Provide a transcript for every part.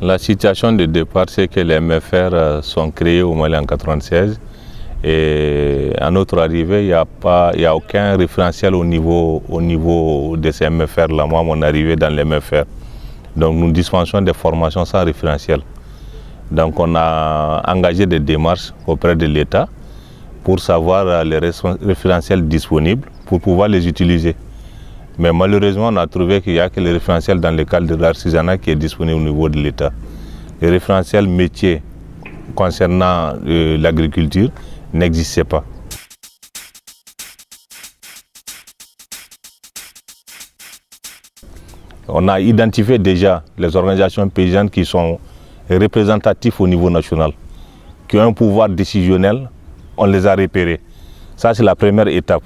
La situation de départ, c'est que les MFR sont créés au Mali en 1996 et à notre arrivée, il n'y a aucun référentiel au niveau de ces MFR-là. Moi, mon arrivée dans les MFR. Donc nous dispensons des formations sans référentiel. Donc on a engagé des démarches auprès de l'État pour savoir les référentiels disponibles pour pouvoir les utiliser. Mais malheureusement, on a trouvé qu'il n'y a que le référentiel dans le cadre de l'artisanat qui est disponible au niveau de l'État. Le référentiel métier concernant l'agriculture n'existait pas. On a identifié déjà les organisations paysannes qui sont représentatives au niveau national, qui ont un pouvoir décisionnel, on les a repérés. Ça, c'est la première étape.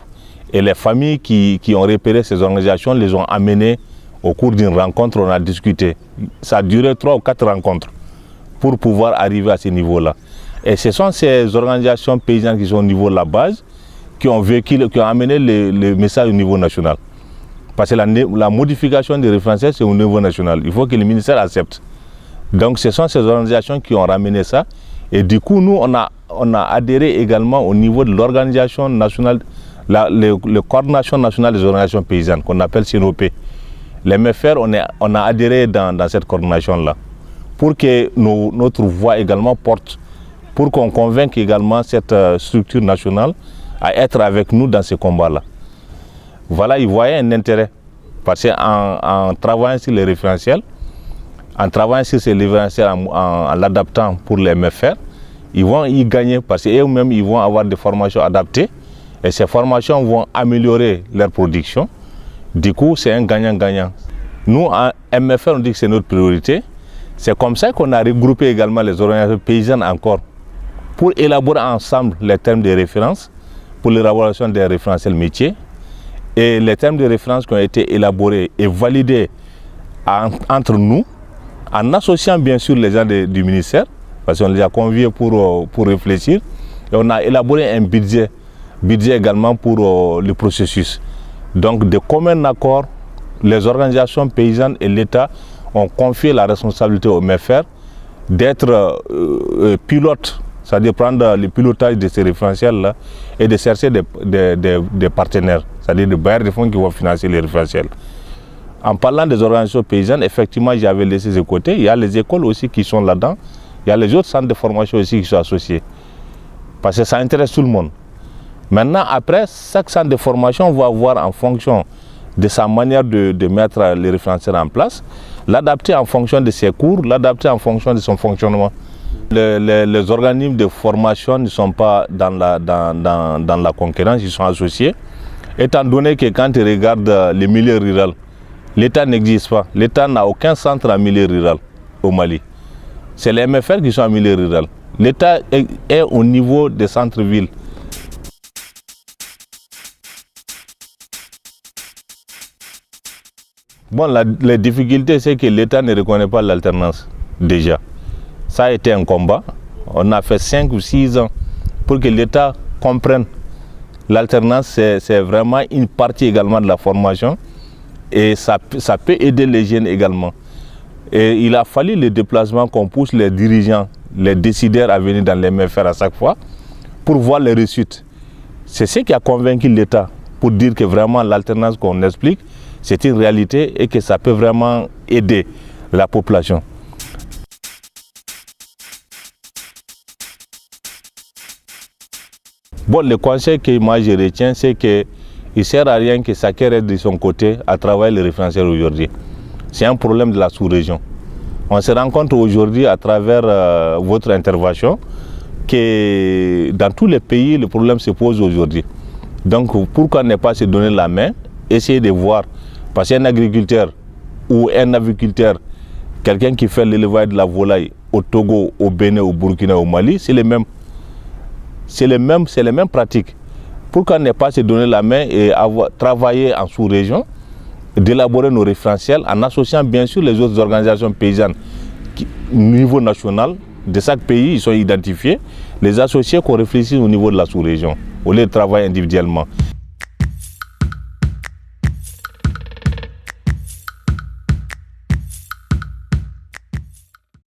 Et les familles qui ont repéré ces organisations les ont amenées au cours d'une rencontre, on a discuté. Ça a duré 3 ou 4 rencontres pour pouvoir arriver à ce niveau-là. Et ce sont ces organisations paysannes qui sont au niveau de la base qui ont amené le message au niveau national. Parce que la modification des référentiels, c'est au niveau national. Il faut que le ministère accepte. Donc ce sont ces organisations qui ont ramené ça. Et du coup, nous, on a adhéré également au niveau de l'organisation nationale, le coordination nationale des organisations paysannes, qu'on appelle CNOP. Les MFR, on a adhéré dans cette coordination-là, pour que notre voix également porte, pour qu'on convainque également cette structure nationale à être avec nous dans ce combat-là. Voilà, ils voyaient un intérêt, parce qu'en travaillant sur les référentiels, en travaillant sur ces référentiels, en l'adaptant pour les MFR, ils vont y gagner, parce qu'eux-mêmes, ils vont avoir des formations adaptées, et ces formations vont améliorer leur production. Du coup, c'est un gagnant-gagnant. Nous, en MFR, on dit que c'est notre priorité. C'est comme ça qu'on a regroupé également les organisations paysannes encore pour élaborer ensemble les termes de référence pour l'élaboration des référentiels métiers. Et les termes de référence qui ont été élaborés et validés entre nous, en associant bien sûr les gens du ministère, parce qu'on les a conviés pour réfléchir. Et on a élaboré un budget également pour le processus. Donc, de commun accord, les organisations paysannes et l'État ont confié la responsabilité aux MFR d'être pilotes, c'est-à-dire prendre le pilotage de ces référentiels-là et de chercher des partenaires, c'est-à-dire des bailleurs de fonds qui vont financer les référentiels. En parlant des organisations paysannes, effectivement, j'avais laissé de côté. Il y a les écoles aussi qui sont là-dedans. Il y a les autres centres de formation aussi qui sont associés. Parce que ça intéresse tout le monde. Maintenant, après, chaque centre de formation va voir en fonction de sa manière de mettre les référentiels en place, l'adapter en fonction de ses cours, l'adapter en fonction de son fonctionnement. Les organismes de formation ne sont pas dans la concurrence, ils sont associés. Étant donné que quand tu regardes les milieux ruraux, l'État n'existe pas. L'État n'a aucun centre en milieu rural au Mali. C'est les MFR qui sont en milieu rural. L'État est au niveau des centres-villes. Bon, la difficulté, c'est que l'État ne reconnaît pas l'alternance, déjà. Ça a été un combat. On a fait 5 ou 6 ans pour que l'État comprenne. L'alternance, c'est vraiment une partie également de la formation et ça peut aider les jeunes également. Et il a fallu le déplacement qu'on pousse les dirigeants, les décideurs à venir dans les MFR à chaque fois pour voir les réussites. C'est ce qui a convaincu l'État pour dire que vraiment l'alternance qu'on explique, c'est une réalité et que ça peut vraiment aider la population. Bon, le conseil que moi je retiens, c'est qu'il ne sert à rien que chacun reste de son côté à travailler le référentiel aujourd'hui. C'est un problème de la sous-région. On se rend compte aujourd'hui à travers votre intervention que dans tous les pays, le problème se pose aujourd'hui. Donc pourquoi ne pas se donner la main, essayer de voir, parce qu'un agriculteur ou un aviculteur, quelqu'un qui fait l'élevage de la volaille au Togo, au Bénin, au Burkina, au Mali, c'est les mêmes. C'est les mêmes pratiques. Pourquoi ne pas se donner la main et travailler en sous-région, d'élaborer nos référentiels en associant bien sûr les autres organisations paysannes au niveau national de chaque pays, ils sont identifiés, les associer qu'on réfléchisse au niveau de la sous-région, au lieu de travailler individuellement.